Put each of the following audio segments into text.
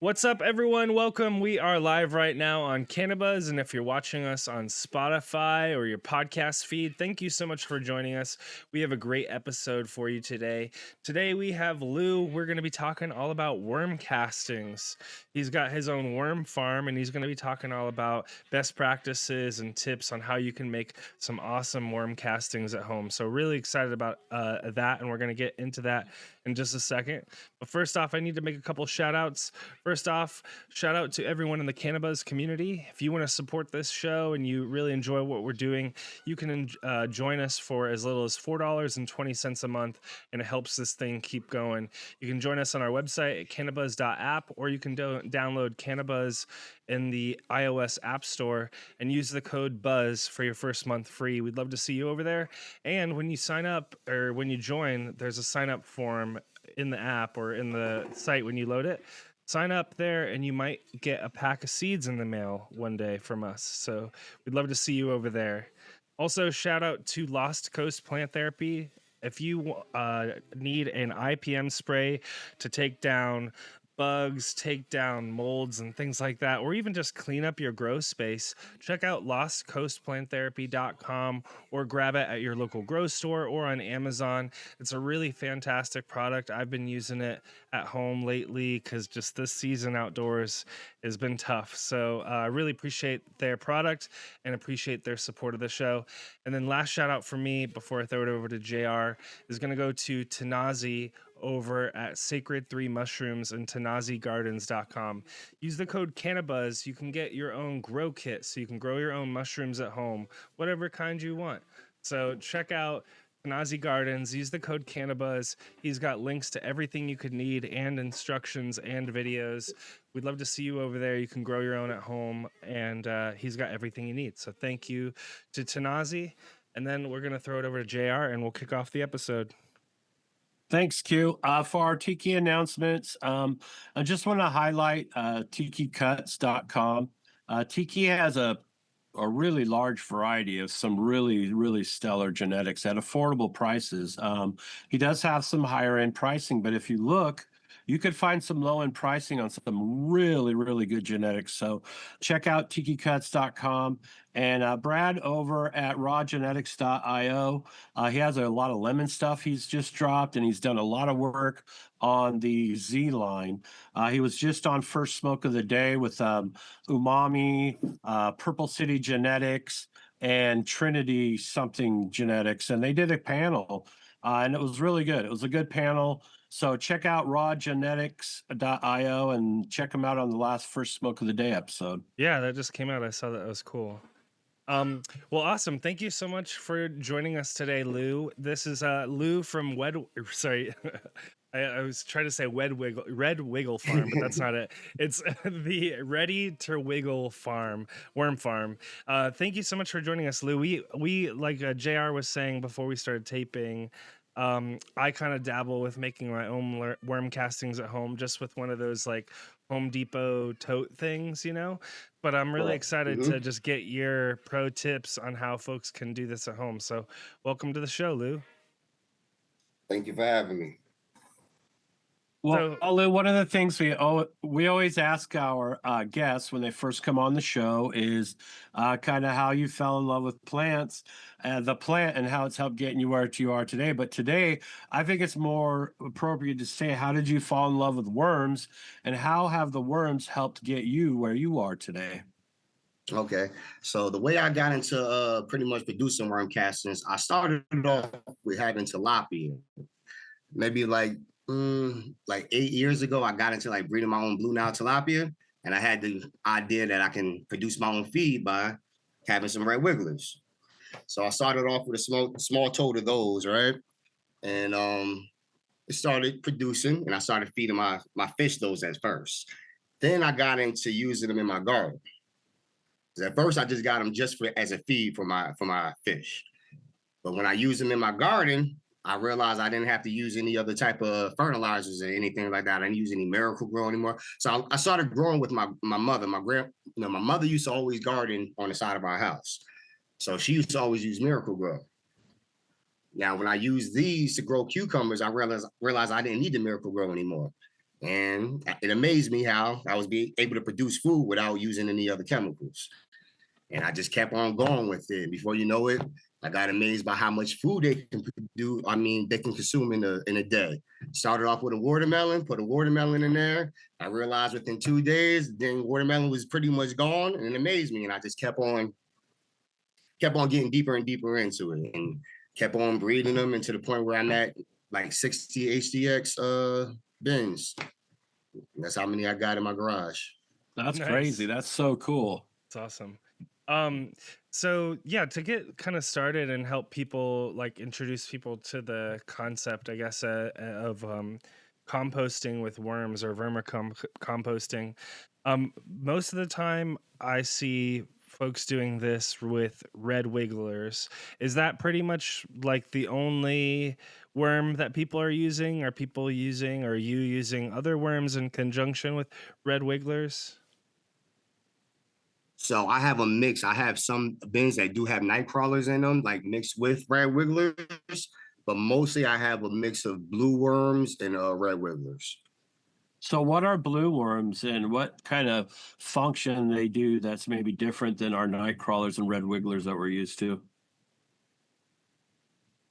What's up, everyone? Welcome. We are live right now on CannaBuzz, and if you're watching us on Spotify or your podcast feed, thank you so much for joining us. We have a great episode for you today. Today we have Lou. We're going to be talking all about worm castings. He's got his own worm farm, and he's going to be talking all about best practices and tips on how you can make some awesome worm castings at home. So really excited about that, and we're going to get into that in just a second. But first off, I need to make a couple shout outs. First off, shout out to everyone in the CannaBuzz community. If you want to support this show and you really enjoy what we're doing, you can join us for as little as $4.20 a month, and it helps this thing keep going. You can join us on our website at cannabuzz.app, or you can download CannaBuzz in the iOS App Store and use the code BUZZ for your first month free. We'd love to see you over there. And when you sign up or when you join, there's a sign up form in the app or in the site when you load it. Sign up there and you might get a pack of seeds in the mail one day from us. So we'd love to see you over there. Also, shout out to Lost Coast Plant Therapy. If you need an IPM spray to take down bugs, take down molds and things like that, or even just clean up your grow space, check out lostcoastplanttherapy.com or grab it at your local grow store or on Amazon. It's a really fantastic product. I've been using it at home lately because just this season outdoors has been tough. So I really appreciate their product and appreciate their support of the show. And then last shout out for me before I throw it over to JR is going to go to Tanazi over at Sacred 3 Mushrooms and TanaziGardens.com. Use the code CannaBuzz. You can get your own grow kit so you can grow your own mushrooms at home, whatever kind you want. So check out Tanazi Gardens. Use the code CannaBuzz. He's got links to everything you could need and instructions and videos. We'd love to see you over there. You can grow your own at home, and he's got everything you need. So thank you to Tanazi. And then we're going to throw it over to JR, and we'll kick off the episode. Thanks, Q. For our Tiki announcements, I just want to highlight tikicuts.com. Tiki has a really large variety of some really stellar genetics at affordable prices. He does have some higher end pricing, but if you look, you could find some low end pricing on some really good genetics. So check out tikicuts.com. And Brad over at rawgenetics.io, he has a lot of lemon stuff he's just dropped, and he's done a lot of work on the Z line. He was just on First Smoke of the Day with Umami, Purple City Genetics, and Trinity something genetics, and they did a panel, and it was really good. It was a good panel. So check out rawgenetics.io and check them out on the last First Smoke of the Day episode. Yeah, that just came out. I saw that. That was cool. Well, awesome. Thank you so much for joining us today, Lou. This is Lou from Sorry, I was trying to say Red Wiggle Farm, but that's not it. It's the Ready to Wiggle Farm, Worm Farm. Thank you so much for joining us, Lou. We like JR was saying before we started taping. I kind of dabble with making my own worm castings at home, just with one of those like Home Depot tote things, but I'm really excited to just get your pro tips on how folks can do this at home. So welcome to the show, Lou. Thank you for having me. Well, Lou, one of the things we always ask our guests when they first come on the show is kind of how you fell in love with plants, the plant, and how it's helped getting you where you are today. But today, I think it's more appropriate to say, how did you fall in love with worms, and how have the worms helped get you where you are today? Okay, so the way I got into pretty much producing worm castings, I started off with having tilapia. Maybe like 8 years ago, I got into like breeding my own blue Nile tilapia, and I had the idea that I can produce my own feed by having some red wigglers. So I started off with a small tote of those, right? And it started producing, and I started feeding my fish those at first. Then I got into using them in my garden. At first, I just got them just as a feed for my fish. But when I use them in my garden, I realized I didn't have to use any other type of fertilizers or anything like that. I didn't use any Miracle-Gro anymore. So I started growing with my mother. My mother used to always garden on the side of our house. So she used to always use Miracle-Gro. Now, when I used these to grow cucumbers, I realized I didn't need the Miracle-Gro anymore. And it amazed me how I was able to produce food without using any other chemicals. And I just kept on going with it. Before you know it, I got amazed by how much food they can do. I mean, they can consume in a day. Started off with a watermelon, put a watermelon in there. I realized within 2 days, then watermelon was pretty much gone, and it amazed me. And I just kept on getting deeper and deeper into it, and kept on breeding them, and to the point where I'm at like 60 HDX bins. That's how many I got in my garage. That's Nice. crazy. That's so cool. It's awesome. So yeah, to get kind of started and help people, like introduce people to the concept, I guess, of composting with worms or vermicomposting. Most of the time I see folks doing this with red wigglers. Is that pretty much like the only worm that people are using? Are you using other worms in conjunction with red wigglers? So I have a mix. I have some bins that do have night crawlers in them, like mixed with red wigglers, but mostly I have a mix of blue worms and red wigglers. So what are blue worms and what kind of function they do that's maybe different than our night crawlers and red wigglers that we're used to?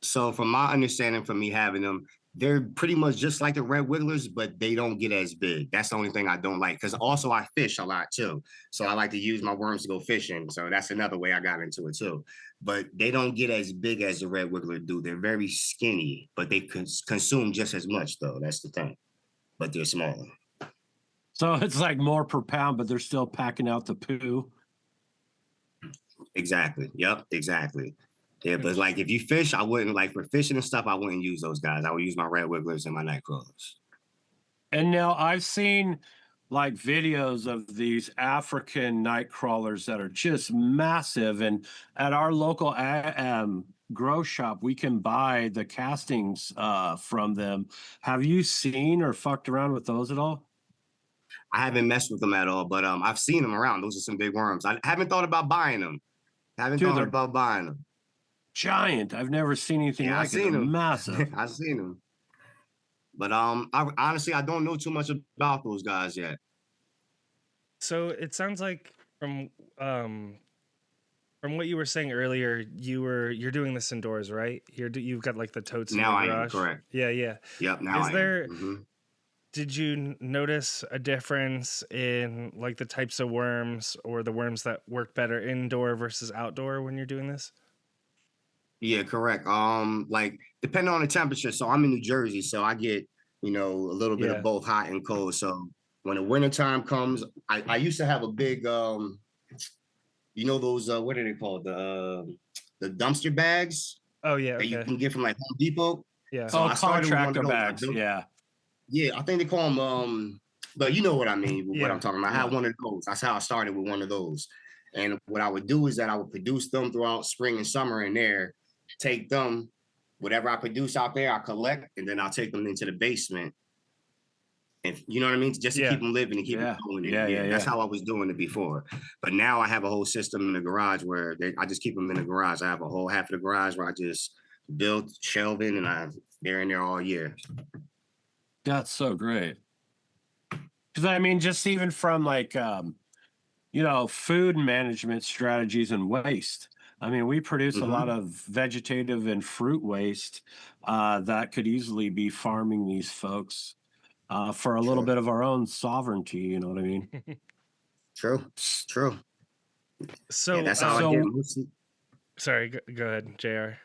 So from my understanding, from me having them, they're pretty much just like the red wigglers, but they don't get as big. That's the only thing I don't like. Because also I fish a lot too, so I like to use my worms to go fishing. So that's another way I got into it too. But they don't get as big as the red wiggler do. They're very skinny, but they consume just as much though. That's the thing. But they're smaller. So it's like more per pound, but they're still packing out the poo. Exactly. Yep. Exactly. Yeah, but like if you fish, I wouldn't like for fishing and stuff. I wouldn't use those guys. I would use my red wigglers and my night crawlers. And now I've seen like videos of these African night crawlers that are just massive. And at our local grow shop, we can buy the castings from them. Have you seen or fucked around with those at all? I haven't messed with them at all, but I've seen them around. Those are some big worms. I haven't thought about buying them. Haven't Dude, thought they're about buying them. giant. I've never seen anything Yeah, I've like it. They're seen them. massive. I've seen them. But I honestly I don't know too much about those guys yet. So it sounds like from what you were saying earlier, you're doing this indoors, right? You've got like the totes in Now your I am garage. correct. Yeah, yeah. Yep. Now Is I there? am. Mm-hmm. Did you notice a difference in like the types of worms or the worms that work better indoor versus outdoor when you're doing this? Yeah, correct. Like depending on the temperature. So I'm in New Jersey, so I get, a little bit of Yeah. both hot and cold. So when the winter time comes, I used to have a big those what are they called? The dumpster bags Oh yeah, that you okay. can get from like Home Depot. Yeah. So Oh, I started with one of contractor those. bags. Yeah. Yeah, I think they call them but you know what I mean, what Yeah. I'm talking about. I Yeah. had one of those. That's how I started with one of those. And what I would do is that I would produce them throughout spring and summer in there, take them, whatever I produce out there, I collect, and then I'll take them into the basement. And you know what I mean? Just to Yeah. keep them living and keep Yeah. them going. Yeah. That's how I was doing it before. But now I have a whole system in the garage where I just keep them in the garage. I have a whole half of the garage where I just build shelving and they're in there all year. That's so great. Because I mean, just even from like food management strategies and waste. I mean, we produce a lot of vegetative and fruit waste that could easily be farming these folks for a little True. bit of our own sovereignty. You know what I mean? True. True. So That's how I so- get mostly. sorry, go ahead, JR.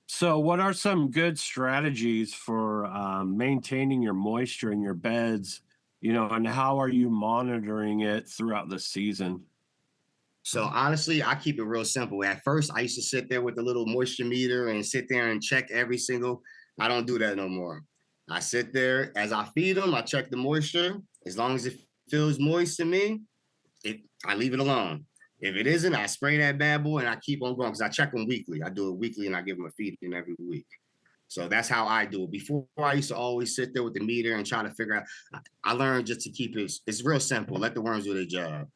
So, what are some good strategies for maintaining your moisture in your beds? And how are you monitoring it throughout the season? So honestly, I keep it real simple. At first, I used to sit there with the little moisture meter and sit there and check every single. I don't do that no more. I sit there as I feed them. I check the moisture. As long as it feels moist to me, I leave it alone. If it isn't, I spray that bad boy and I keep on going because I check them weekly. I do it weekly and I give them a feeding every week. So that's how I do it. Before I used to always sit there with the meter and try to figure out. I learned just to keep it. It's real simple. Let the worms do their job.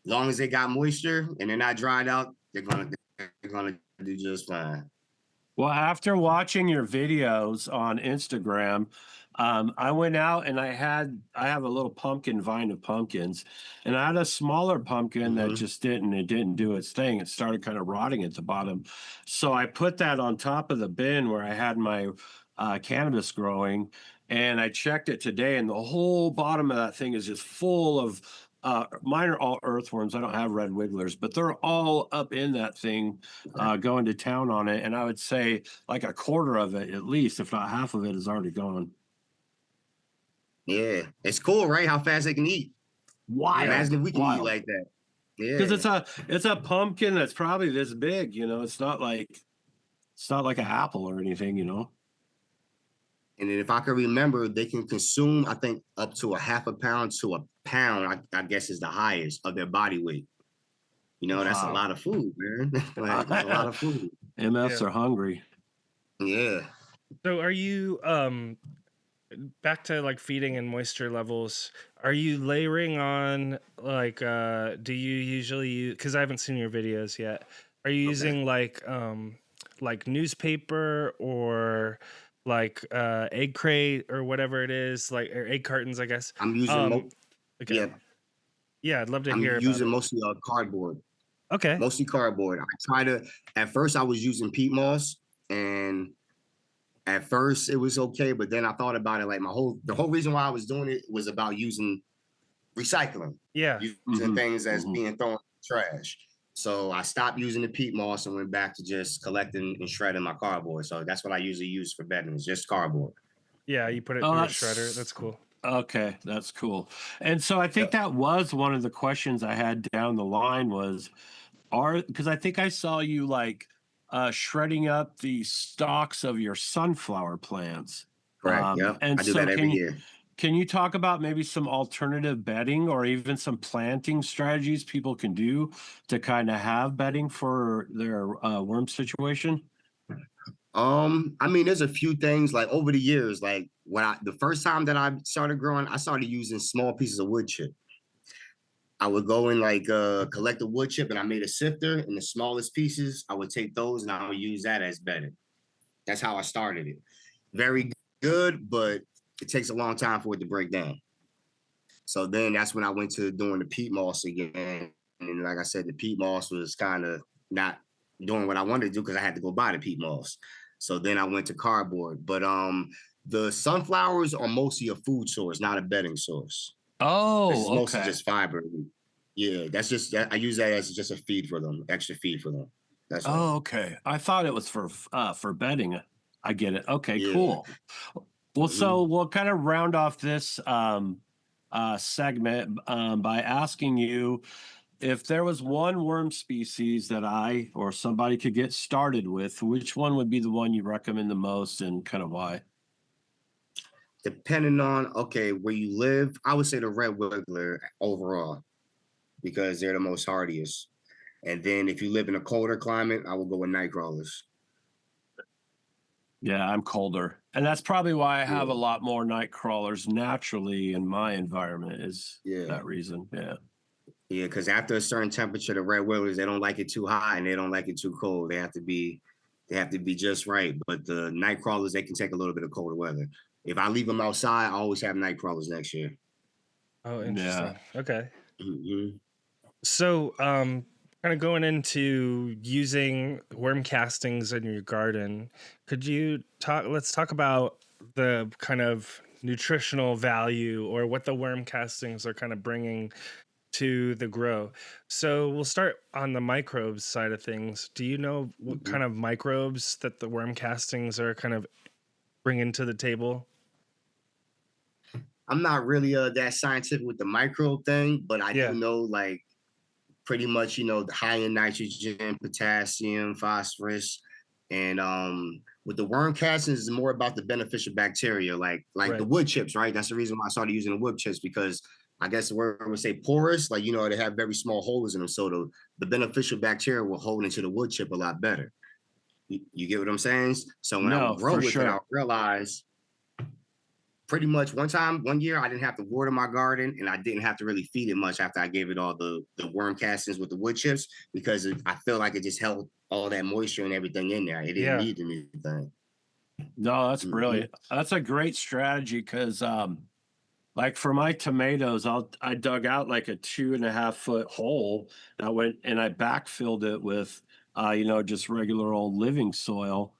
As long as they got moisture and they're not dried out, they're gonna do just fine. Well, after watching your videos on Instagram, I went out and I have a little pumpkin vine of pumpkins, and I had a smaller pumpkin that Hmm. just didn't do its thing. It started kind of rotting at the bottom. So I put that on top of the bin where I had my cannabis growing, and I checked it today, and the whole bottom of that thing is just full of mine are all earthworms. I don't have red wigglers, but they're all up in that thing, going to town on it. And I would say like a quarter of it, at least, if not half of it, is already gone. Yeah, it's cool, right? How fast they can eat. Wild, Imagine if we can eat wild. like that. Because Yeah. it's a pumpkin that's probably this big, you know. It's not like an apple or anything, you know. And then if I can remember, they can consume, I think, up to a half a pound to a pound, I guess is the highest of their body weight. That's a Wow. lot of food, man. Like, that's a lot of food. MFs Yeah. are hungry. Yeah. So are you back to like feeding and moisture levels, are you layering on like do you usually use, because I haven't seen your videos yet, are you Okay. using like newspaper or like egg crate or whatever it is, like, or egg cartons, I guess. I'm using um okay, yeah, yeah, I'd love to I'm hear about using it. mostly cardboard. Okay. Mostly cardboard. I try to at first I was using peat moss, and at first it was okay, but then I thought about it like the whole reason why I was doing it was about using recycling, Yeah. using Hmm. things as Hmm. being thrown in the trash. So I stopped using the peat moss and went back to just collecting and shredding my cardboard. So that's what I usually use for bedding, is just cardboard. Yeah, you put it Oh, through a shredder. that's That's cool. okay. That's cool. And so I think Yep. that was one of the questions I had down the line was, are because I think I saw you like shredding up the stalks of your sunflower plants. Correct. Yep. And I do so that every year. can you talk about maybe some alternative bedding or even some planting strategies people can do to kind of have bedding for their worm situation? I mean, there's a few things like over the years, like the first time that I started growing, I started using small pieces of wood chip. I would go and like collect a wood chip, and I made a sifter in the smallest pieces. I would take those and I would use that as bedding. That's how I started it. Very good, but it takes a long time for it to break down. So then that's when I went to doing the peat moss again. And like I said, the peat moss was kind of not doing what I wanted to do because I had to go buy the peat moss. So then I went to cardboard. But the sunflowers are mostly a food source, not a bedding source. It's Oh, mostly okay. just fiber. Yeah, that's just I use that as just a feed for them, extra feed for them. That's all. Oh, okay. I thought it was for bedding. I get it. Okay, Yeah. cool. Well, Hmm. so we'll kind of round off this segment by asking you if there was one worm species that I or somebody could get started with, which one would be the one you recommend the most and kind of why? Depending on where you live, I would say the red wiggler overall because they're the most hardiest. And then if you live in a colder climate, I will go with night crawlers. Yeah, I'm colder. And that's probably why I have a Yeah, lot more night crawlers naturally in my environment is yeah, that reason. Yeah. yeah. Because after a certain temperature, the red wigglers they don't like it too hot and they don't like it too cold. They have to be just right. But the night crawlers they can take a little bit of colder weather. If I leave them outside, I always have night crawlers next year. Oh, Yeah. interesting. Okay. Hmm. So, kind of going into using worm castings in your garden, could you talk? Let's talk about the kind of nutritional value or what the worm castings are kind of bringing to the grow. So, we'll start on the microbes side of things. Do you know what Hmm. kind of microbes that the worm castings are kind of bringing to the table? I'm not really that scientific with the microbe thing, but I do Yeah, know like pretty much the high in nitrogen, potassium, phosphorus, and with the worm castings is more about the beneficial bacteria, like the right. wood chips, right? That's the reason why I started using the wood chips because I guess the word would say porous, like they have very small holes in them, so the beneficial bacteria will hold into the wood chip a lot better. You get what I'm saying? So when I would No, grow for with it, I sure. would realize pretty much one year I didn't have to water my garden and I didn't have to really feed it much after I gave it all the worm castings with the wood chips because I feel like it just held all that moisture and everything in there. It didn't Yeah. need anything. No, that's Hmm. brilliant. That's a great strategy because like for my tomatoes, I dug out like a 2.5 foot hole. And I went and I backfilled it with just regular old living soil,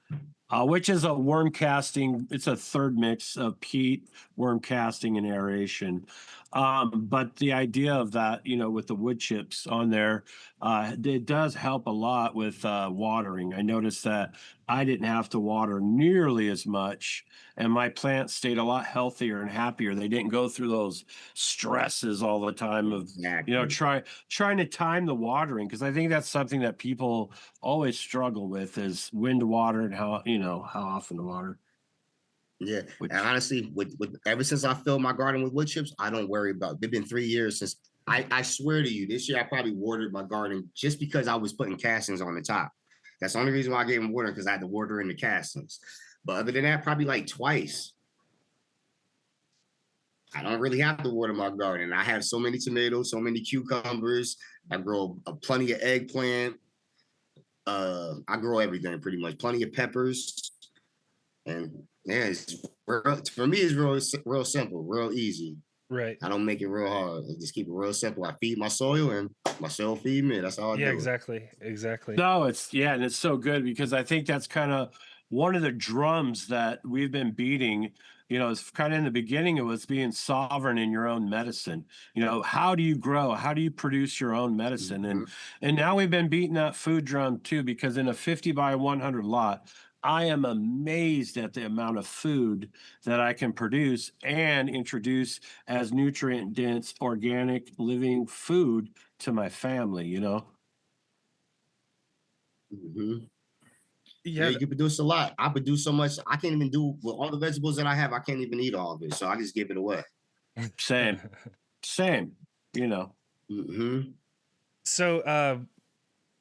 which is a worm casting. It's a third mix of peat, worm casting, and aeration. But the idea of that, with the wood chips on there, it does help a lot with watering. I noticed that I didn't have to water nearly as much, and my plants stayed a lot healthier and happier. They didn't go through those stresses all the time of, Exactly. trying to time the watering, because I think that's something that people always struggle with is when to water and how often to water. Yeah, and Which honestly, with ever since I filled my garden with wood chips, I don't worry about. It's been 3 years since I swear to you, this year I probably watered my garden just because I was putting castings on the top. That's the only reason why I gave them water because I had to water in the castings. But other than that, probably like twice. I don't really have to water my garden. I have so many tomatoes, so many cucumbers. I grow plenty of eggplant. I grow everything pretty much. Plenty of peppers. And yeah, for me, it's real simple, real easy. Right. I don't make it real hard. I just keep it real simple. I feed my soil and my soil feed me. That's all I Yeah, do. exactly. Exactly. No, and it's so good because I think that's kind of one of the drums that we've been beating. It's kind of in the beginning, it was being sovereign in your own medicine. How do you grow? How do you produce your own medicine? Mhm. And now we've been beating that food drum too, because in a 50 by 100 lot, I am amazed at the amount of food that I can produce and introduce as nutrient dense, organic, living food to my family. Mhm. Yeah, Yeah. you can produce a lot. I produce so much. I can't even do with all the vegetables that I have. I can't even eat all of it. So I just give it away. Same. Same, you know. Hmm. So,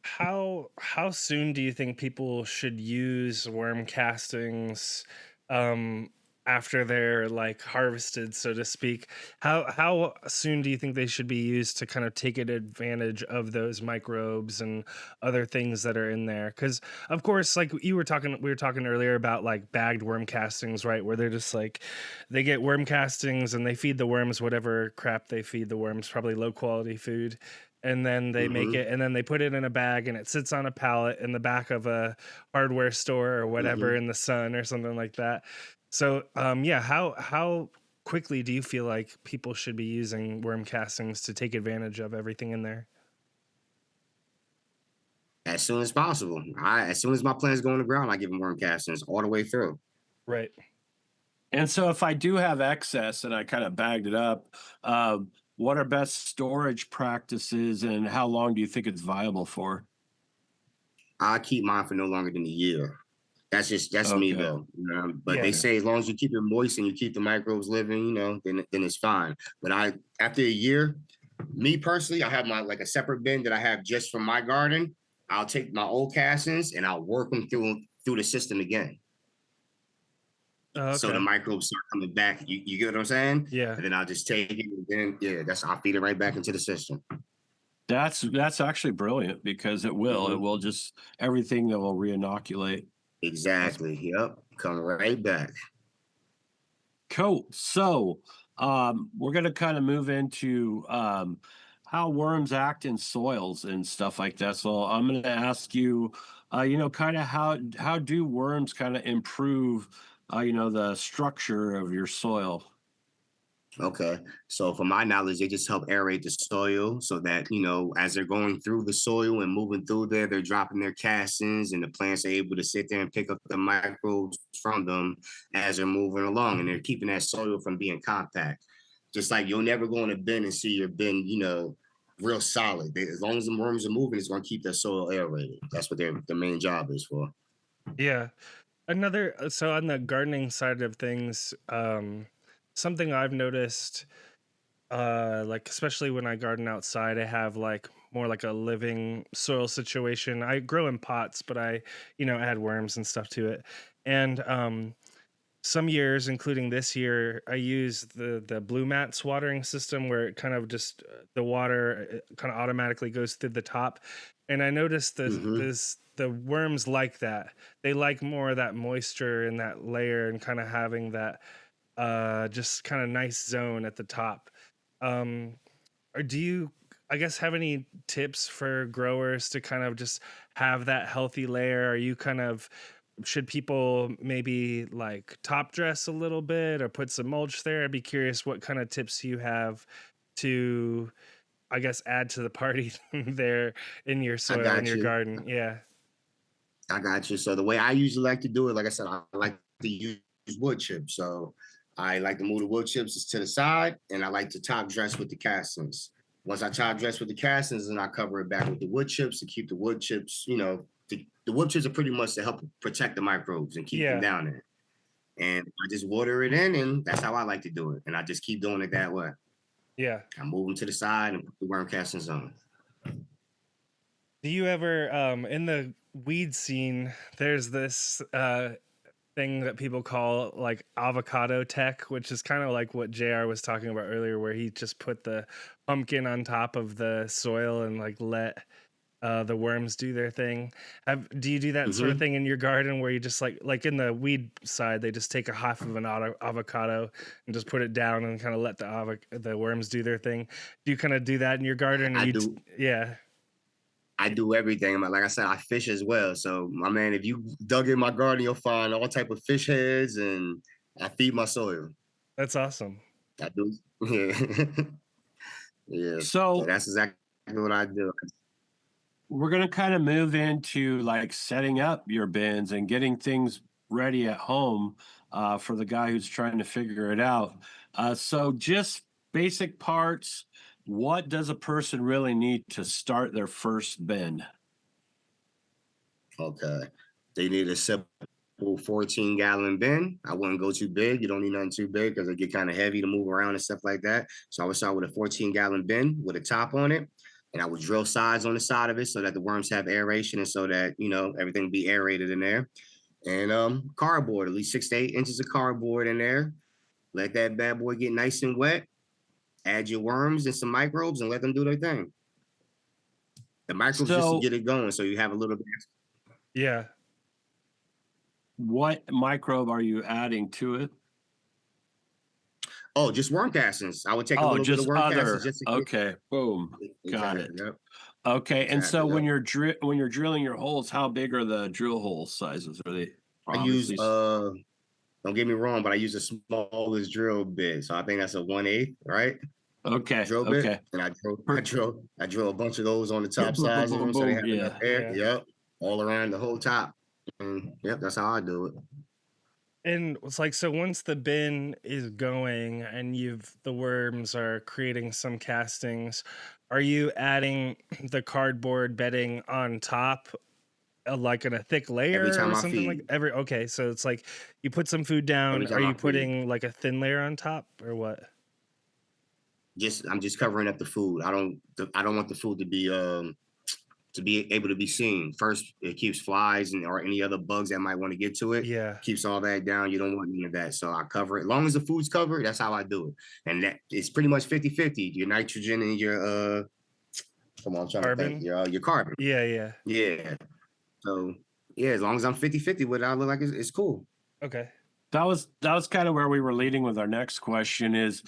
how soon do you think people should use worm castings um after they're like harvested, so to speak? How soon do you think they should be used to kind of take advantage of those microbes and other things that are in there? Because of course, like we were talking earlier about like bagged worm castings, right? Where they're just like they get worm castings and they feed the worms whatever crap they feed the worms, probably low quality food, and then they make Hmm. it and then they put it in a bag and it sits on a pallet in the back of a hardware store or whatever Hmm. in the sun or something like that. So yeah, how quickly do you feel like people should be using worm castings to take advantage of everything in there? As soon as possible. As soon as my plants go in the ground, I give them worm castings all the way through. Right. And so if I do have excess and I kind of bagged it up, what are best storage practices and how long do you think it's viable for? I keep mine for no longer than a year. That's me Okay. though. But they Yeah. say as long as you keep it moist and you keep the microbes living, then it's fine. But after a year, me personally, I have my like a separate bin that I have just for my garden. I'll take my old castings and I'll work them through the system again. Oh, So the okay. microbes start coming back. You get what I'm saying? Yeah. And then I'll just take it and then I'll feed it right back into the system. That's actually brilliant because it will. It Hmm. will just everything that will reinoculate. That's Exactly. Yep. Come right back. cool. So, we're going to kind of move into how worms act in soils and stuff like that. So, I'm going to ask you, kind of how do worms kind of improve, the structure of your soil? Okay. So from my knowledge, they just help aerate the soil so that, as they're going through the soil and moving through there, they're dropping their castings and the plants are able to sit there and pick up the microbes from them as they're moving along and they're keeping that soil from being compact. Just like you'll never go in a bin and see your bin, real solid. As long as the worms are moving, it's going to keep that soil aerated. That's what their main job is for. Yeah. Another so on the gardening side of things, something I've noticed, like especially when I garden outside, I have like more like a living soil situation. I grow in pots, but I add worms and stuff to it. And some years, including this year, I use the blue mats watering system where it kind of just the water kind of automatically goes through the top, and I noticed Hmm. the worms like that. They like more of that moisture in that layer and kind of having that just kind of nice zone at the top. Um, or do you, I guess, have any tips for growers to kind of just have that healthy layer? Are you kind of, should people maybe like top dress a little bit or put some mulch there? I'd be curious what kind of tips you have to, I guess, add to the party there in your I soil in got your you. garden. Yeah. I got you. So the way I usually like to do it, like I said, I like to use wood chips. So I like to move the wood chips to the side, and I like to top dress with the castings. Once I top dress with the castings, then I cover it back with the wood chips to keep the wood chips. The wood chips are pretty much to help protect the microbes and keep them Yeah. down there. And I just water it in, and that's how I like to do it. And I just keep doing it that way. Yeah. I move them to the side and put the worm castings on. Do you ever, in the weed scene, there's this thing that people call like avocado tech, which is kind of like what JR was talking about earlier, where he just put the pumpkin on top of the soil and like let the worms do their thing. Do you do that sort of Hmm. thing in your garden where you just like in the weed side, they just take a half of an avocado and just put it down and kind of let the worms do their thing? Do you kind of do that in your garden? Or I do. yeah, I do everything. Like I said, I fish as well. So my man, if you dug in my garden, you'll find all type of fish heads, and I feed my soil. that's awesome. I do. Yeah. Yeah. So So that's exactly what I do. we're going to kind of move into like setting up your bins and getting things ready at home for the guy who's trying to figure it out. So just basic parts. What does a person really need to start their first bin? Okay. They need a simple 14-gallon bin. I wouldn't go too big. You don't need nothing too big because it get kind of heavy to move around and stuff like that. So I would start with a 14-gallon bin with a top on it. And I would drill sides on the side of it so that the worms have aeration and so that, everything be aerated in there. And cardboard, at least 6 to 8 inches of cardboard in there. Let that bad boy get nice and wet. Add your worms and some microbes and let them do their thing. The microbes just to So get it going. So you have a little bit. Yeah. what microbe are you adding to it? Oh, just worm castings. I would take a Oh, little bit of just worm castings other. just to get. Okay, boom, got Exactly. it. Yep. Okay, and so Exactly. Yep. when you're drilling your holes, how big are the drill hole sizes? Are they I use obviously don't get me wrong, but I use the smallest drill bit. So I think that's a 1/8, right? okay? Drill bit. Okay, And per, I drill a bunch of those on the boom, top boom, boom, sides of boom, them so they boom. have enough Yeah. air. Yeah. Yep. All around the whole top. And yep, that's how I do it. And it's like, so once the bin is going and the worms are creating some castings, are you adding the cardboard bedding on top, like in a thick Every layer or time I something like feed. okay, so it's like you put some food Every down. Are time I you feed. putting like a thin layer on top or what? I'm just covering up the food. I don't want the food to be able to be seen. First, it keeps flies and or any other bugs that might want to get to it. Yeah. Keeps all that down. You don't want any of that. So I cover it. As long as the food's covered, that's how I do it. And that it's pretty much 50-50. Your nitrogen and your come on, I'm trying to think. Carbon? Your carbon. Yeah, yeah. Yeah. So yeah, as long as I'm 50-50 with it, I look like it's cool. Okay. That was kind of where we were leading with our next question is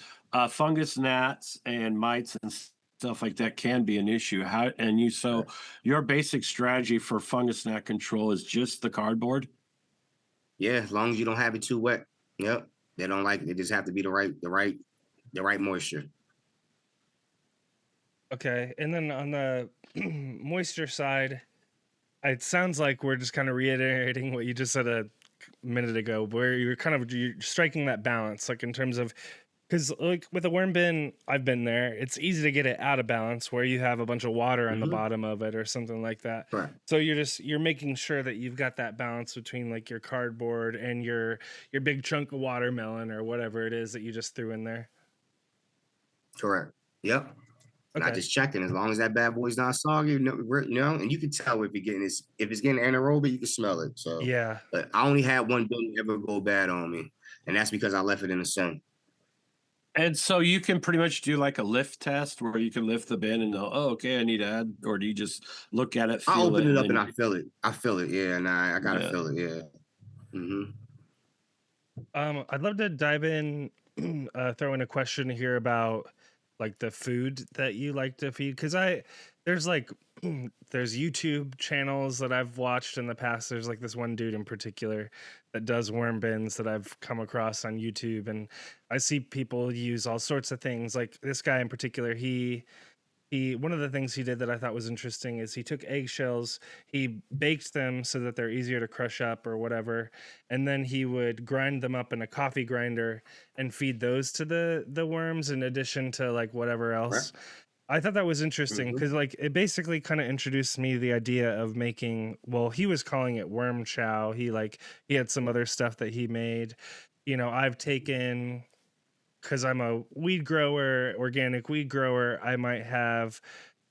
fungus gnats and mites and stuff like that can be an issue. So Right. your basic strategy for fungus gnat control is just the cardboard? Yeah, as long as you don't have it too wet. Yep. They don't like it. They just have to be the right moisture. Okay. And then on the moisture side, it sounds like we're just kind of reiterating what you just said a minute ago, where you're striking that balance, like in terms of, because like with a worm bin, I've been there. It's easy to get it out of balance where you have a bunch of water on the Mm-hmm. bottom of it or something like that. Right. So you're making sure that you've got that balance between like your cardboard and your big chunk of watermelon or whatever it is that you just threw in there. Correct. Yep. And I Okay. just checking. As long as that bad boy's not soggy, and you can tell if it's getting anaerobic, you can smell it. So, Yeah. but I only had one bin ever go bad on me. and that's because I left it in the sun. And so you can pretty much do like a lift test where you can lift the bin and know, oh, okay, I need to add, or do you just look at it, I feel open it, it and up then and you, I feel it. I feel it, yeah, and I gotta yeah. feel it, yeah. Hmm. I'd love to dive in, throw in a question here about like the food that you like to feed, because there's like there's YouTube channels that I've watched in the past. There's like this one dude in particular that does worm bins that I've come across on YouTube, and I see people use all sorts of things. Like this guy in particular, he one of the things he did that I thought was interesting is he took eggshells, he baked them so that they're easier to crush up or whatever, and then he would grind them up in a coffee grinder and feed those to the worms in addition to like whatever Right. else. I thought that was interesting Hmm. because like it basically kind of introduced me to the idea of making, well, he was calling it worm chow. He had some other stuff that he made. I've taken, because I'm a weed grower, organic weed grower, I might have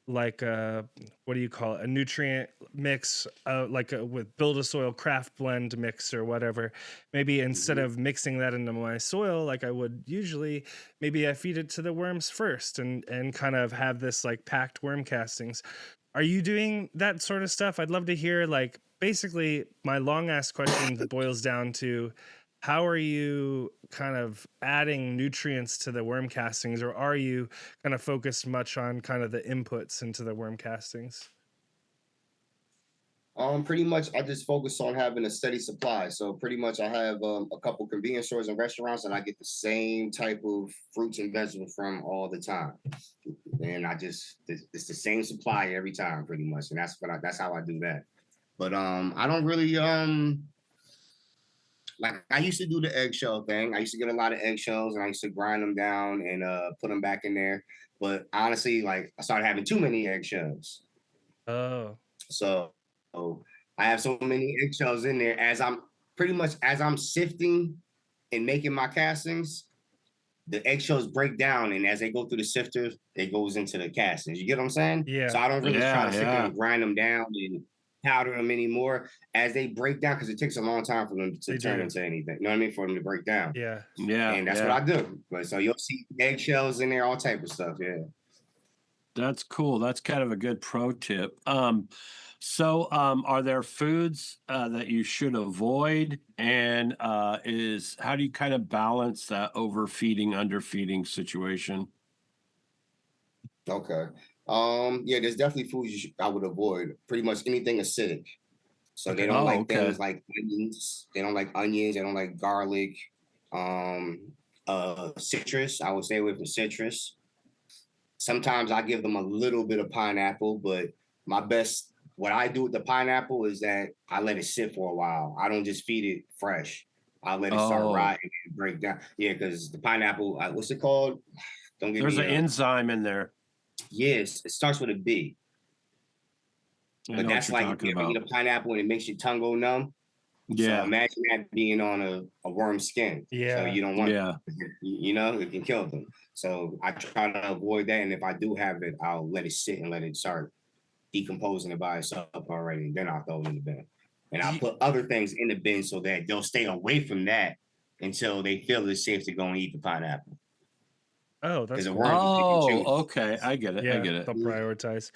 like a, what do you call it, a nutrient mix, like with build a soil craft blend mix or whatever. Maybe instead Hmm. of mixing that into my soil like I would usually, maybe I feed it to the worms first and kind of have this like packed worm castings. Are you doing that sort of stuff? I'd love to hear, like, basically my long ass question boils down to, how are you kind of adding nutrients to the worm castings, or are you kind of focused much on kind of the inputs into the worm castings? Pretty much, I just focus on having a steady supply. So pretty much, I have a couple convenience stores and restaurants, and I get the same type of fruits and vegetables from all the time. And it's the same supply every time, pretty much, and that's how I do that. But I don't really like I used to do the eggshell thing. I used to get a lot of eggshells and I used to grind them down and put them back in there. But honestly, like I started having too many eggshells. Oh, So I have so many eggshells in there as I'm sifting and making my castings, the eggshells break down, and as they go through the sifter, it goes into the castings. You get what I'm saying? So yeah. I don't really try Yeah, to sit there yeah. and grind them down and powder them anymore as they break down because it takes a long time for them to They turn do. into anything. You know what I mean? For them to break down. Yeah. Yeah, And that's what yeah. I do. But so you'll see eggshells in there, all type of stuff. Yeah. That's cool. That's kind of a good pro tip. Are there foods that you should avoid? And is how do you kind of balance that overfeeding, underfeeding situation? Okay. Yeah, there's definitely foods I would avoid. Pretty much anything acidic. So they Okay. don't Oh, like okay. things like onions. They don't like onions. They don't like garlic. Um, citrus. I would stay away from citrus. Sometimes I give them a little bit of pineapple, but what I do with the pineapple is that I let it sit for a while. I don't just feed it fresh. I let it start Oh, rotting and break down. Yeah, because the pineapple, what's it called? Don't give there's me an a. enzyme in there. Yes, it starts with a B. I But know what that's you're like if talking you ever eat about. a pineapple and it makes your tongue go numb. So Yeah, imagine that being on a worm's skin. So Yeah. you don't want, yeah. it can kill them. So I try to avoid that. And if I do have it, I'll let it sit and let it start decomposing it by itself already. And then I'll throw it in the bin. And Do I'll you, put other things in the bin so that they'll stay away from that until they feel it's safe to go and eat the pineapple. oh, Because that's the cool. worms will pick and Oh, choose. okay. I get it. I Yeah, get it. they'll Mhm. prioritize.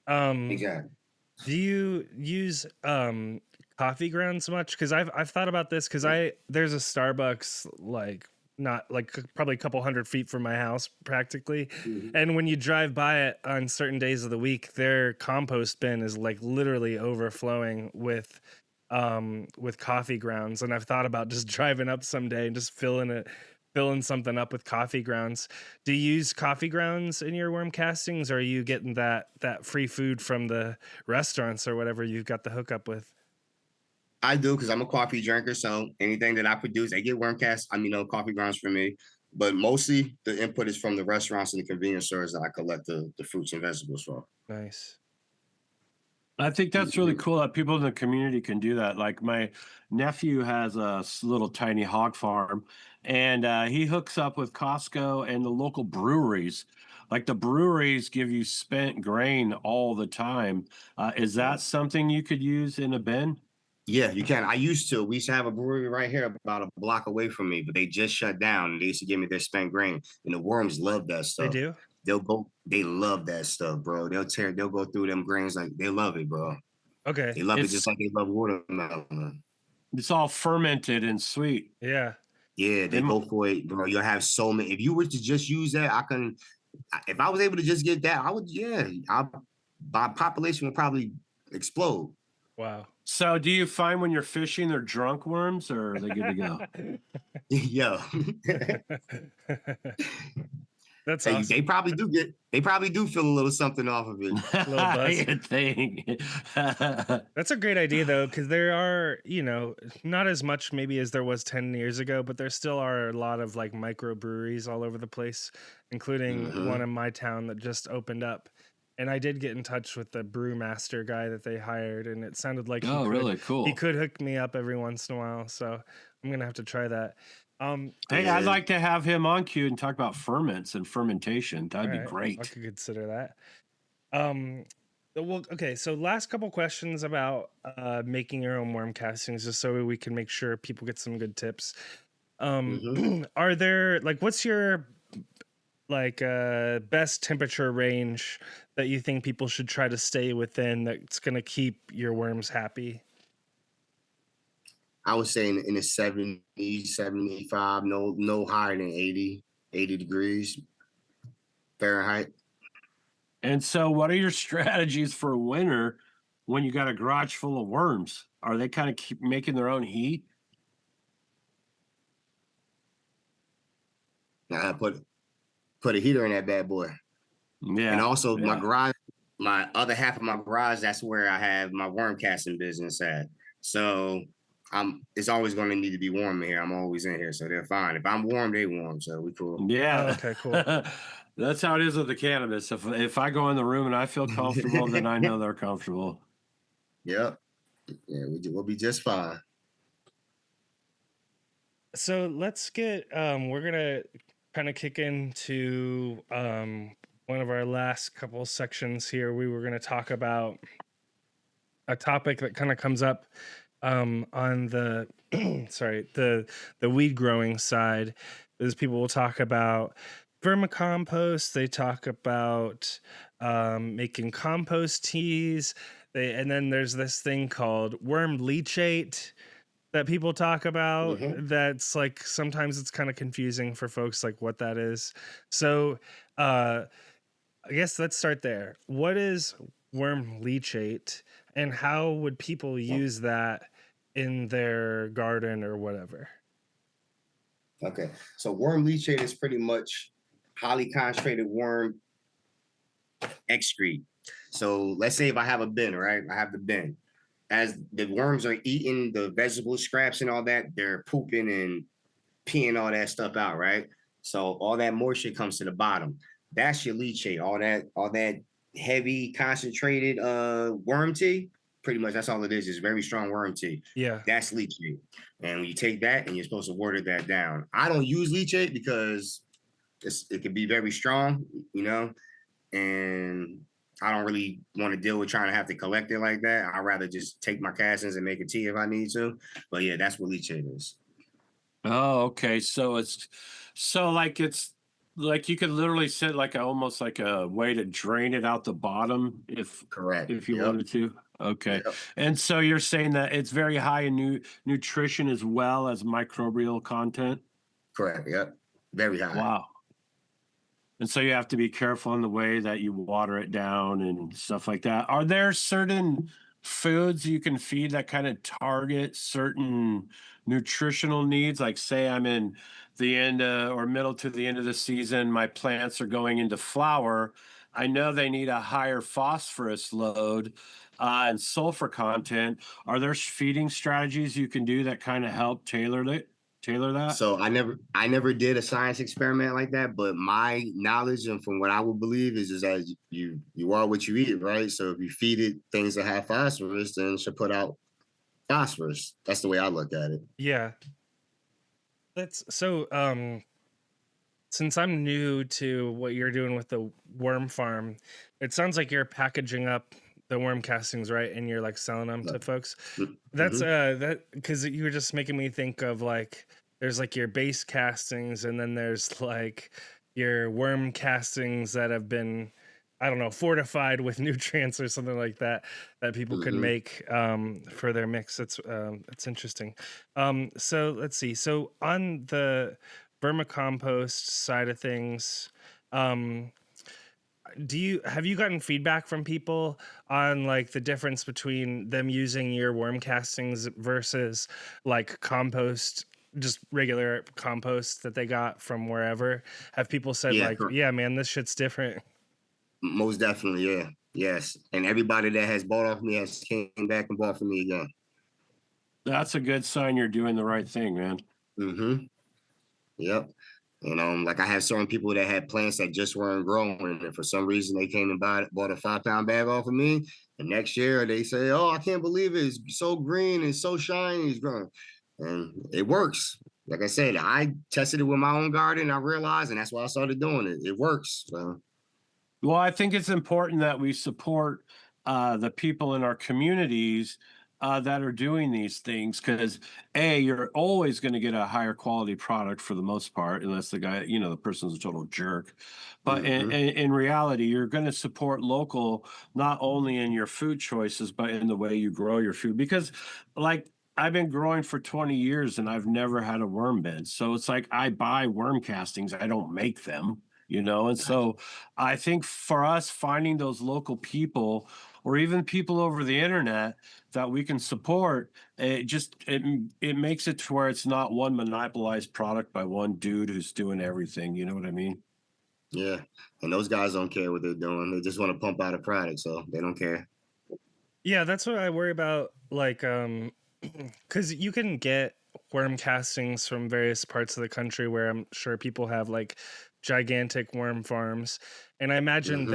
Um, Exactly. do you use coffee grounds much? Because I've thought about this, because there's a Starbucks like not like probably a couple 100 feet from my house practically, Mhm. and when you drive by it on certain days of the week, their compost bin is like literally overflowing with coffee grounds, and I've thought about just driving up someday and just filling something up with coffee grounds. Do you use coffee grounds in your worm castings, or are you getting that free food from the restaurants or whatever you've got the hookup with? I do because I'm a coffee drinker. So anything that I produce, they get worm cast. I mean, no coffee grounds for me. But mostly the input is from the restaurants and the convenience stores that I collect the fruits and vegetables from. Nice. I think that's really Mhm. cool that people in the community can do that. Like my nephew has a little tiny hog farm, and he hooks up with Costco and the local breweries. Like the breweries give you spent grain all the time. Is that Right. something you could use in a bin? Yeah, you can. I used to. We used to have a brewery right here about a block away from me, but they just shut down. And they used to give me their spent grain, and the worms love that They stuff. do? They'll go. They love that stuff, bro. They'll go through them grains like they love it, bro. Okay. They love it just It's like they love watermelon. it's all fermented and sweet. Yeah. Yeah, They they mu- go for it, bro. You'll have so many. If you were to just use that, if I was able to just get that, I would. Yeah, my population would probably explode. Wow. So, do you find when you're fishing they're drunk worms, or are they good to go? Yeah. That's They awesome. probably do get. They probably do feel a little something off of it. Little buzz. You think? That's a great idea though, because there are, not as much maybe as there was 10 years ago, but there still are a lot of like microbreweries all over the place, including one Hmm. in my town that just opened up. And I did get in touch with the brewmaster guy that they hired, and it sounded like Oh, really he cool. could hook me up every once in a while. So I'm gonna have to try that. Hey, I'd Yeah. like to have him on Q and talk about ferments and fermentation. That'd be all right, I great. could consider that. Well, okay, so last couple questions about making your own worm castings, just so we can make sure people get some good tips. Hmm. Are there like what's your like best temperature range that you think people should try to stay within that's gonna keep your worms happy? I would say in the 70, 75, no higher than 80 degrees Fahrenheit. And so, what are your strategies for winter when you got a garage full of worms? Are they kind of keep making their own heat? I put a heater in that bad boy. And Yeah, also my yeah. garage, my other half of my garage, that's where I have my worm casting business at. So it's always going to need to be warm in here. I'm always in here, so they're fine. If I'm warm, they warm. So we cool. Oh, Yeah, okay, cool. that's how it is with the cannabis. If I go in the room and I feel comfortable, then I know they're comfortable. Yep. Yeah, we'll be just fine. So let's get we're gonna kind of kick into one of our last couple sections here. We were gonna talk about a topic that kind of comes up on the sorry, the weed growing side. Is people will talk about vermicompost, they talk about making compost teas, and then there's this thing called worm leachate that people talk about. Hmm. That's like sometimes it's kind of confusing for folks like what that is. So I guess let's start there. What is worm leachate, and how would people use that in their garden or whatever? Okay. So worm leachate is pretty much highly concentrated worm excrete. So let's say if I have a bin, right? I have the bin. As the worms are eating the vegetable scraps and all that, they're pooping and peeing all that stuff out, right? So all that moisture comes to the bottom. That's your leachate. All that heavy concentrated worm tea. Pretty much that's all it is. It's very strong worm tea. Yeah. That's leachate. And when you take that and you're supposed to water that down. I don't use leachate because it can be very strong, and I don't really want to deal with trying to have to collect it like that. I'd rather just take my castings and make a tea if I need to. But yeah, that's what leachate is. Oh, okay. It's like you could literally set like almost like a way to drain it out the bottom Correct. if you Yep. wanted to. Okay. Yep. And so you're saying that it's very high in nutrition as well as microbial content. Correct. Yep. Very high. Wow. And so you have to be careful in the way that you water it down and stuff like that. Are there certain foods you can feed that kind of target certain nutritional needs? Like, say, I'm in the end or middle to the end of the season, my plants are going into flower. I know they need a higher phosphorus load and sulfur content. Are there feeding strategies you can do that kind of help tailor that? So I never did a science experiment like that, but my knowledge and from what I would believe is that you are what you eat, right? So if you feed it things that have phosphorus, then it should put out phosphorus. That's the way I look at it. Yeah. That's so since I'm new to what you're doing with the worm farm, it sounds like you're packaging up the worm castings, right? And you're like selling them to But, folks. That's mm-hmm. that because you were just making me think of like there's like your base castings and then there's like your worm castings that have been, I don't know, fortified with nutrients or something like that that people could Mm-hmm. make for their mix. That's interesting. So let's see. So on the vermicompost side of things, um, have you gotten feedback from people on like the difference between them using your worm castings versus like compost, just regular compost that they got from wherever? Have people said Yeah, like, yeah, man, this shit's different? most definitely, yeah. Yes. And everybody that has bought off me has came back and bought from me again. That's a good sign you're doing the right thing, man. Mm-hmm. Yep. And like I had certain people that had plants that just weren't growing, and for some reason they came and bought a 5-pound bag off of me. And next year they say, "Oh, I can't believe it! It's so green and so shiny, it's growing," and it works. Like I said, I tested it with my own garden. I realized, and that's why I started doing it. It works. So, Well, I think it's important that we support the people in our communities that are doing these things because, A, you're always going to get a higher quality product for the most part, unless the guy, the person's a total jerk. But mm-hmm. in reality, you're going to support local not only in your food choices, but in the way you grow your food. Because, like, I've been growing for 20 years and I've never had a worm bed. So it's like I buy worm castings, I don't make them. And so I think for us, finding those local people or even people over the internet that we can support, it makes it to where it's not one monopolized product by one dude who's doing everything. You know what I mean? Yeah, and those guys don't care what they're doing. They just want to pump out a product, so they don't care. Yeah, that's what I worry about. Like, because you can get worm castings from various parts of the country where I'm sure people have like gigantic worm farms, and Mm-hmm.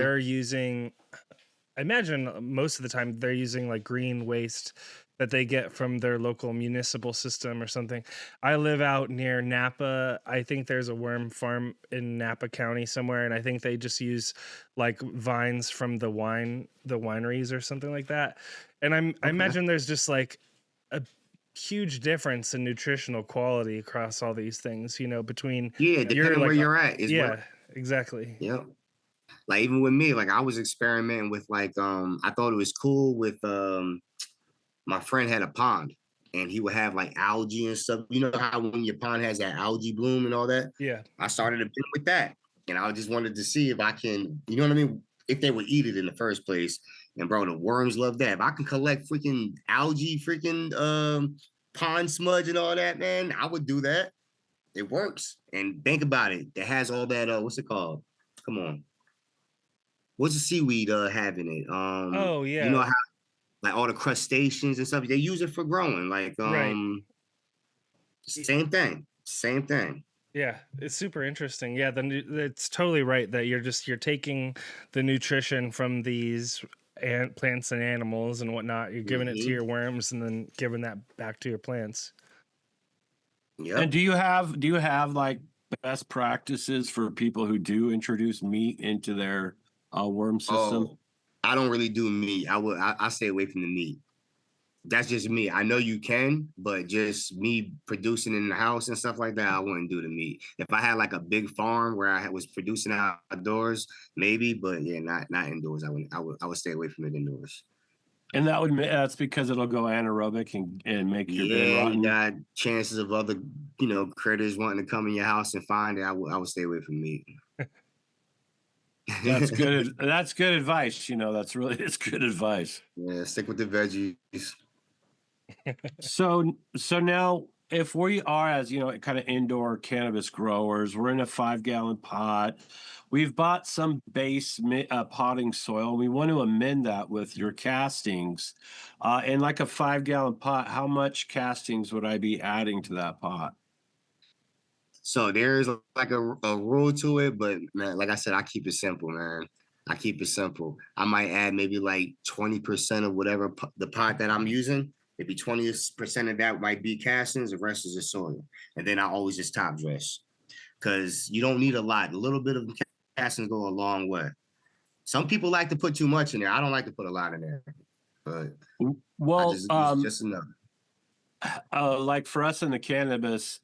I imagine most of the time they're using like green waste that they get from their local municipal system or something. I live out near Napa. I think there's a worm farm in Napa County somewhere, and I think they just use like vines from the wineries or something like that. And I Okay. imagine there's just like a huge difference in nutritional quality across all these things, between Yeah, your depending where like you're at is what. yeah, exactly. Yep. Like even with me, like I was experimenting with like I thought it was cool with my friend had a pond and he would have like algae and stuff. You know how when your pond has that algae bloom and all that? Yeah. I started a bit with that. And I just wanted to see if I can, you know what I mean? If they would eat it in the first place. And bro, the worms love that. If I can collect freaking algae, freaking pond smudge and all that, man, I would do that. It works. And think about it. It has all that what's it called? Come on. What's the seaweed having it? Oh You know yeah. how like all the crustaceans and stuff, they use it for growing. Like Right. same thing. Same thing. Yeah, it's super interesting. Yeah, it's totally right that you're taking the nutrition from these plants and animals and whatnot. You're giving it to Mm-hmm. your worms and then giving that back to your plants. And Yep. do you have like best practices for people who do introduce meat into their worm system? Oh, I don't really do meat. I stay away from the meat. That's just me. I know you can, but just me producing in the house and stuff like that, I wouldn't do the meat. If I had like a big farm where I was producing outdoors, maybe, but yeah, not indoors. I would stay away from it indoors. And that's because it'll go anaerobic and make your bin Yeah, you rotten. got chances of other, critters wanting to come in your house and find it. I would stay away from meat. That's good. That's good advice. It's good advice. Yeah, stick with the veggies. So now, if we are, as kind of indoor cannabis growers, we're in a 5-gallon pot. We've bought some base potting soil. We want to amend that with your castings. In like a 5-gallon pot, how much castings would I be adding to that pot? So there's like a rule to it, but man, like I said, I keep it simple, man. I keep it simple. I might add maybe like 20% of whatever the pot that I'm using. Maybe 20% of that might be castings, the rest is the soil. And then I always just top dress because you don't need a lot. A little bit of castings go a long way. Some people like to put too much in there. I don't like to put a lot in there, but I Well, just use just enough. like for us in the cannabis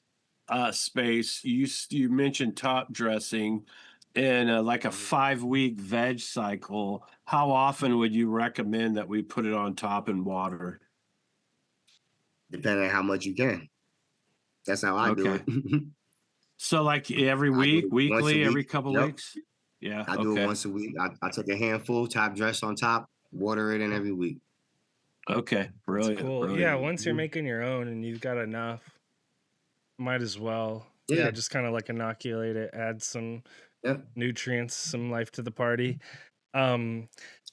space, you mentioned top dressing in like a 5-week veg cycle. How often would you recommend that we put it on top in water? Depending on how much you can. That's how I do Okay. it. So like every I do week, it once a weekly, every week. couple Yep. weeks? Yeah. I do it Okay. once a week. I take a handful, top dress on top, water it in every week. Okay. That's Brilliant. cool. Yeah, Brilliant. once you're making your own and you've got enough, might as well. Yeah. Yeah, just kind of like inoculate it, add some Yep. nutrients, some life to the party. Um,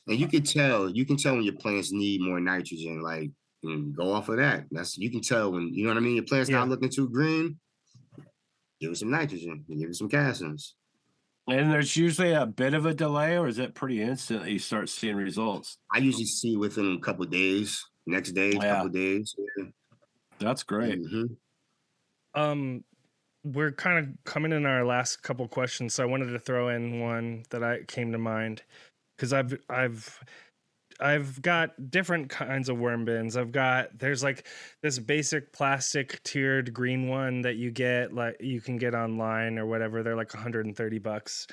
And you can tell when your plants need more nitrogen. Like, go off of that. You can tell when, you know what I mean? Your plant's Yeah. not looking too green. Give it some nitrogen. Give it some castings. And there's usually a bit of a delay, or is it pretty instant that you start seeing results? I usually see within a couple of days, next day, Yeah. couple of days. Yeah. That's great. We're kind of coming in our last couple questions, so I wanted to throw in one that came to mind because I've got different kinds of worm bins. There's like this basic plastic tiered green one that you can get online or whatever. They're like $130.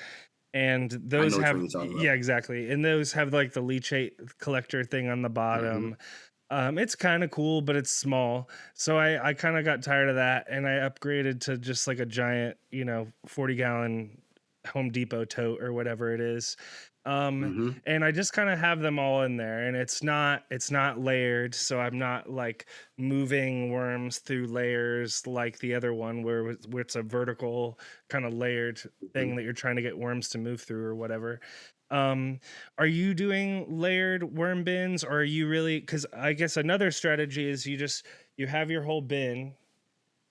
And those which have, one you're talking about. yeah, exactly. And those have like the leachate collector thing on the bottom. It's kind of cool, but it's small. So I kind of got tired of that and I upgraded to just like a giant, 40-gallon Home Depot tote or whatever it is. And I just kind of have them all in there, and it's not layered, so I'm not like moving worms through layers like the other one where it's a vertical kind of layered thing that you're trying to get worms to move through or whatever. Are you doing layered worm bins, or are you really, because I guess another strategy is you have your whole bin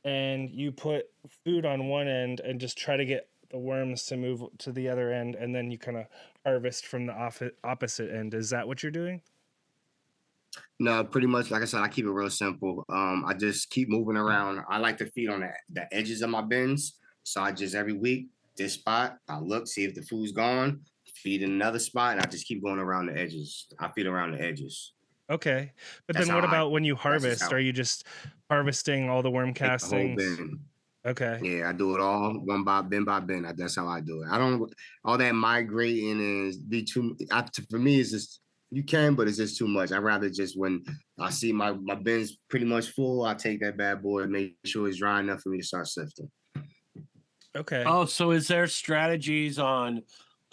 and you put food on one end and just try to get the worms to move to the other end, and then you kind of harvest from the opposite end. Is that what you're doing? No, pretty much. Like I said, I keep it real simple. I just keep moving around. I like to feed on the edges of my bins. So I just every week, this spot, I look, see if the food's gone, feed in another spot, and I just keep going around the edges. I feed around the edges. Okay. But That's then what how about when you that's just harvest? how Are you just harvesting all the worm I take the whole castings? bin. Okay. Yeah, I do it all one by bin. That's how I do it. I don't all that migrating is be too. For me, it's just you can, but it's just too much. I'd rather just when I see my bin's pretty much full, I take that bad boy and make sure it's dry enough for me to start sifting. Okay. Oh, so is there strategies on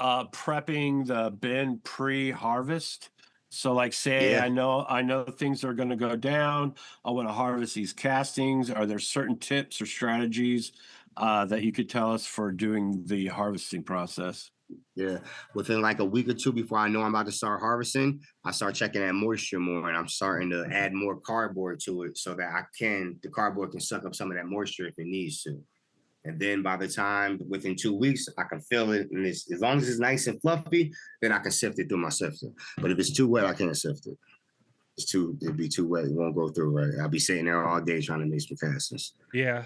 prepping the bin pre-harvest? So like say Yeah. I know things are going to go down. I want to harvest these castings. Are there certain tips or strategies that you could tell us for doing the harvesting process? Yeah, within like a week or two before I know I'm about to start harvesting, I start checking that moisture more, and I'm starting to add more cardboard to it so that the cardboard can suck up some of that moisture if it needs to. And then by the time within 2 weeks, I can feel it, and as long as it's nice and fluffy, then I can sift it through my sifter. But if it's too wet, I can't sift it. It'd be too wet. It won't go through right. I'll be sitting there all day trying to make some castings. Yeah.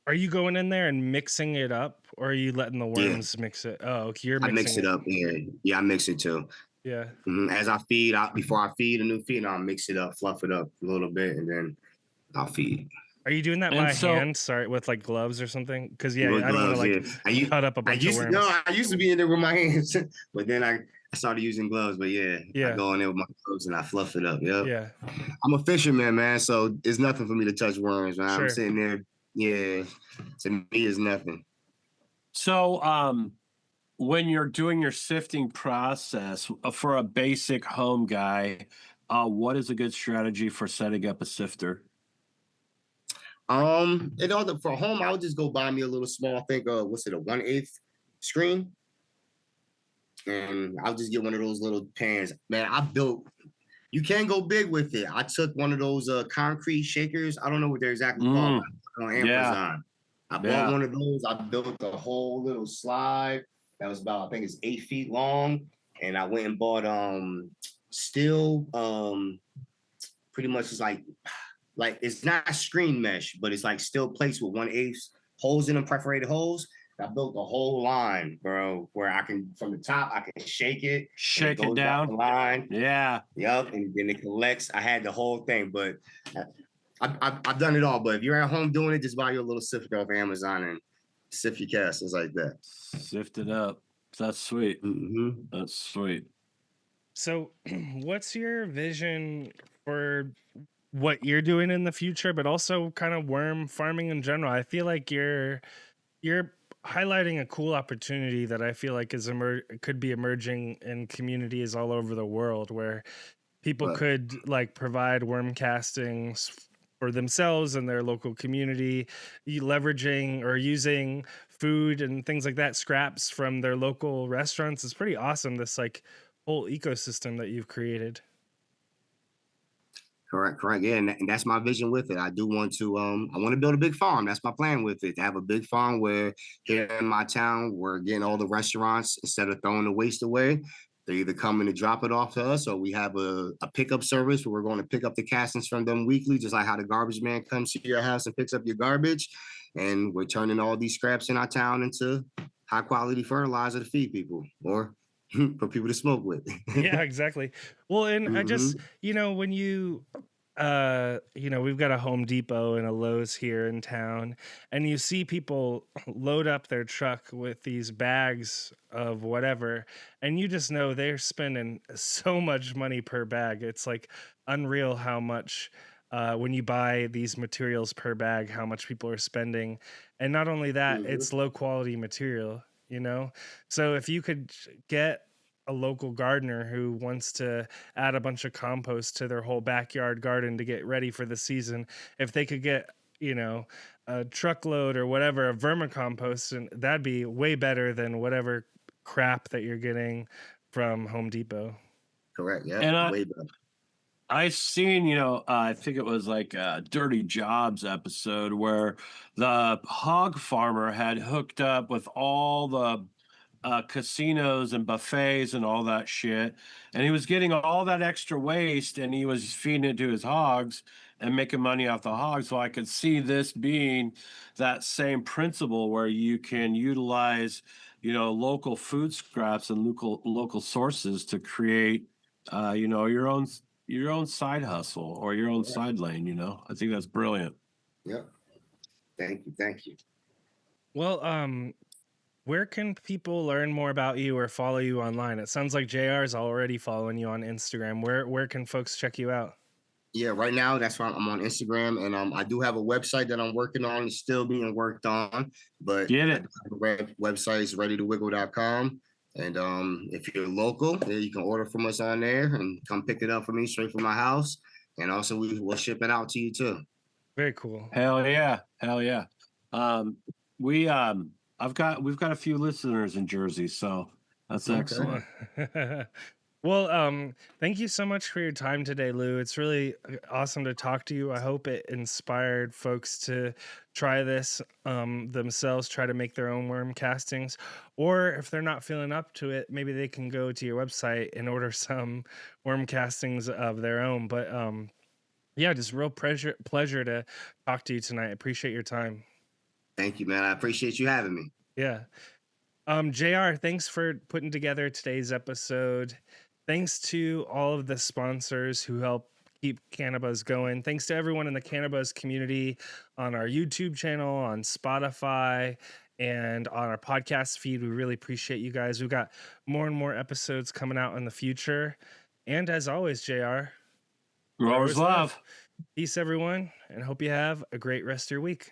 Are you going in there and mixing it up, or are you letting the Yeah, worms mix it? Oh, okay, you're I mix mixing it it. up. Yeah, I mix it too. Yeah. As I feed, before I feed a new feed, I'll mix it up, fluff it up a little bit, and then I'll feed. Are you doing that And by so hand? Sorry, with like gloves or something? Because yeah, With I don't want to gloves, yeah. like cut up a bunch of worms. I used to be in there with my hands, but then I started using gloves. But yeah, I Yeah. go in there with my gloves and I fluff it up. Yep. Yeah. I'm a fisherman, man, so it's nothing for me to touch worms, man. Sure. I'm sitting there, yeah. To me, it's nothing. so when you're doing your sifting process for a basic home guy, what is a good strategy for setting up a sifter? For home, I would just go buy me a little small thing. What's it? A 1/8 screen, and I'll just get one of those little pans. Man, you can go big with it. I took one of those concrete shakers. I don't know what they're exactly called. On Amazon. I bought one of those. I built a whole little slide that was about, I think it's 8 feet long. And I went and bought steel, pretty much it's like it's not screen mesh, but it's like steel plates with 1/8 holes in them, perforated holes. I built a whole line, bro, where I can from the top I can shake it and it Shake it goes down the down. line. Yeah. Yep, and then it collects. I had the whole thing, but I've done it all. But if you're at home doing it, just buy your little sifter off Amazon and sift your castings like that. Sift it up. That's sweet. Mm-hmm. That's sweet. So, what's your vision for what you're doing in the future, but also kind of worm farming in general? I feel like you're highlighting a cool opportunity that I feel like is could be emerging in communities all over the world where people But could like provide worm castings for themselves and their local community, leveraging or using food and things like that, scraps from their local restaurants. It's pretty awesome, this like whole ecosystem that you've created. correct. Yeah, and that's my vision with it. I do want to I want to build a big farm. That's my plan with it. To have a big farm where here in my town we're getting all the restaurants instead of throwing the waste away. They're either coming to drop it off to us or we have a pickup service where we're going to pick up the castings from them weekly, just like how the garbage man comes to your house and picks up your garbage. And we're turning all these scraps in our town into high quality fertilizer to feed people or for people to smoke with. Yeah, exactly. Well, and I just, Hmm. when we've got a Home Depot and a Lowe's here in town, and you see people load up their truck with these bags of whatever, and you just know they're spending so much money per bag. It's like unreal how much when you buy these materials per bag, how much people are spending. And not only that, Hmm. it's low quality material. So if you could get a local gardener who wants to add a bunch of compost to their whole backyard garden to get ready for the season, if they could get, a truckload or whatever of vermicompost, and that'd be way better than whatever crap that you're getting from Home Depot. Correct. Yeah. And Way better. I seen, I think it was like a Dirty Jobs episode where the hog farmer had hooked up with all the casinos and buffets and all that shit. And he was getting all that extra waste and he was feeding it to his hogs and making money off the hogs. So I could see this being that same principle where you can utilize, local food scraps and local sources to create, your own side hustle or your own Yeah. side lane. I think that's brilliant. Yep. Thank you. Well, where can people learn more about you or follow you online? It sounds like JR is already following you on Instagram. Where can folks check you out? Yeah, right now that's why I'm on Instagram, and I do have a website that I'm working on. It's still being worked on, but Get I it. do have a website. It's readytowiggle.com. And if you're local, yeah, you can order from us on there and come pick it up for me straight from my house. And also we'll ship it out to you too. Very cool. Hell yeah. Hell yeah. We we've got a few listeners in Jersey, so that's Okay. excellent. Well, thank you so much for your time today, Lou. It's really awesome to talk to you. I hope it inspired folks to try this themselves, try to make their own worm castings. Or if they're not feeling up to it, maybe they can go to your website and order some worm castings of their own. But yeah, just real pleasure to talk to you tonight. I appreciate your time. Thank you, man. I appreciate you having me. Yeah. JR, thanks for putting together today's episode. Thanks to all of the sponsors who help keep CannaBuzz going. Thanks to everyone in the CannaBuzz community on our YouTube channel, on Spotify, and on our podcast feed. We really appreciate you guys. We've got more and more episodes coming out in the future. And as always, JR, Growers love. peace, everyone, and hope you have a great rest of your week.